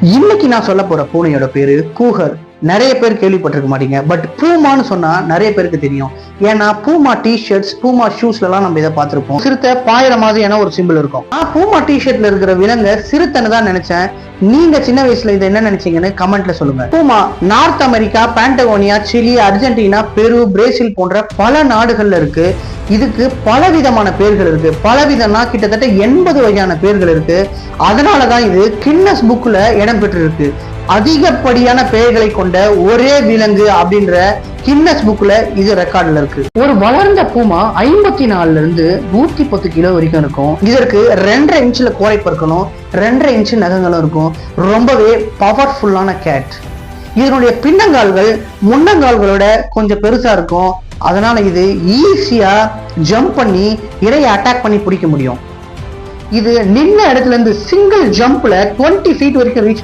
இன்னைக்கு நான் சொல்ல போற பூனையோட பேரு கூகர். நிறைய பேர் கேள்விப்பட்டிருக்க மாட்டீங்க, பட் பூமான்னு சொன்னா நிறைய பேருக்கு தெரியும். ஏன்னா பூமா டிஷர்ட்ஸ், பூமா ஷூஸ்ல எல்லாம் நம்ம இதை பார்த்திருப்போம். சிறுத்தை பாயிற மாதிரியான ஒரு சிம்பிள் இருக்கும். நான் பூமா டிஷர்ட்ல இருக்கிற விலங்க சிறுத்தைன்னு தான் நினைச்சேன். நீங்க சின்ன வயசுல இதை என்ன நினைச்சீங்கன்னு கமெண்ட்ல சொல்லுங்க. பூமா நார்த் அமெரிக்கா, பேண்டகோனியா, சிலி, அர்ஜென்டினா, பெரு, பிரேசில் போன்ற பல நாடுகள்ல இருக்கு. இதுக்கு பலவிதமான பேர்கள் இருக்கு. பலவிதம்னா கிட்டத்தட்ட 80 வகையான பேர்கள் இருக்கு. அதனாலதான் இது கின்னஸ் புக்ல இடம் பெற்று இருக்கு. அதிகப்படியான பெயர்களை கொண்ட ஒரே விலங்கு அப்படின்ற கின்னஸ் புக்ல இது ரெக்கார்ட்ல இருக்கு. ஒரு வளர்ந்த பூமா 54 இருந்து 110 கிலோ வரைக்கும் இருக்கும். இதற்கு 2.5 இன்ச்ல கோரைப்பு இருக்கணும், 2.5 இன்ச் நகங்களும் இருக்கும். ரொம்பவே பவர்ஃபுல்லான கேட். இதனுடைய பின்னங்கால்கள் முன்னங்கால்களோட கொஞ்சம் பெருசா இருக்கும். அதனால இது ஈஸியா ஜம்ப் பண்ணி இரையை அட்டாக் பண்ணி பிடிக்க முடியும். இது நின்ன இடத்துல இருந்து சிங்கிள் ஜம்ப்ல 20 ஃபீட் வரைக்கும் ரீச்